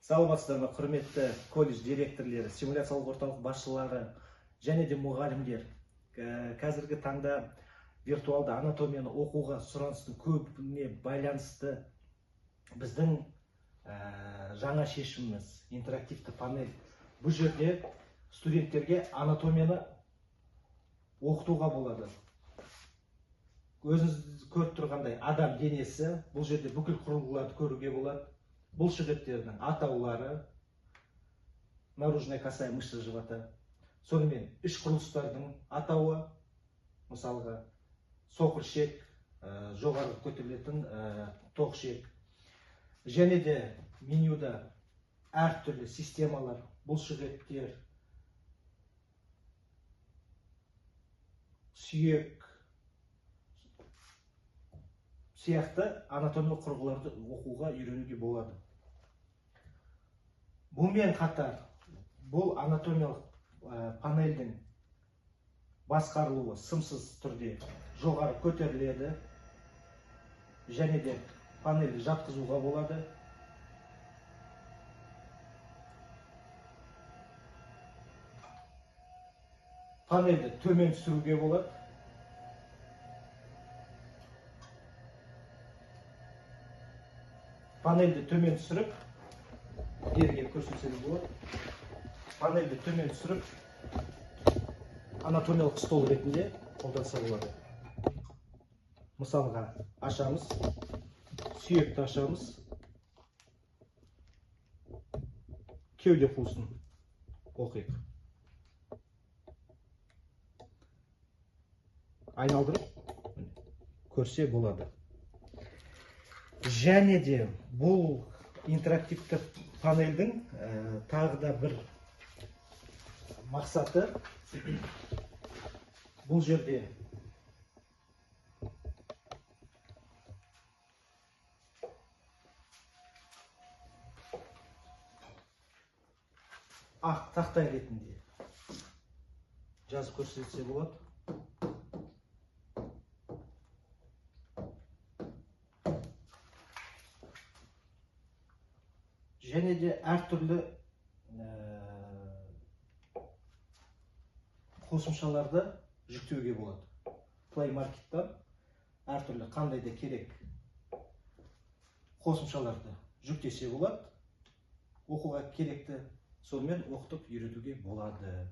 Саламатсыздар ма, құрметті колледж директорлері, симуляциялық орталық басшылары және де мұғалімдер. Қазіргі таңда виртуалды анатомияны оқуға сұраныстың көбіне байланысты біздің жаңа шешіміміз интерактивті панель. Бұл жерде студенттерге анатомияны оқытуға болады. Өзіңіз көріп тұрғандай адам денесі, бұл жерде бүкіл құрылғыларды көруге болады. Бұл шөгеттердің атаулары, наружная косая мышца живота, сонымен іш құрылыстардың атауы, мысалға соқыр ішек, жоғары көтерілетін тоқ ішек. Және де менюда әртүрлі системалар, бұл шөгеттер, сүйек сияқты анатомиялық құрылғыларды оқуға үйренуге болады. Бұнымен қатар бұл анатомиялық панельдің басқарылуы сымсыз түрде жоғары көтеріледі, және де панельді жатқызуға болады. Панельді төмен түсіруге болады. Панельді төмен түсіріп, берге көрсетсеңіз болады. Панельді төмен түсіріп, анатомиялық стол ретінде қолданса болады. Мысалға ашамыз, сүйекті ашамыз, кеуде қуысын оқиық. Айналдырып көрсе болады. Және де бұл интерактивті панельдің тағы да бір мақсаты, бұл жерде ақ тақтай ретінде жазып көрсетсе болады. Және де әртүрлі қосымшаларды жүктеуге болады. Play Market'тан әртүрлі қандай да керек қосымшаларды жүктесе болады. Оқуға керекті сонымен оқытып үйретуге болады.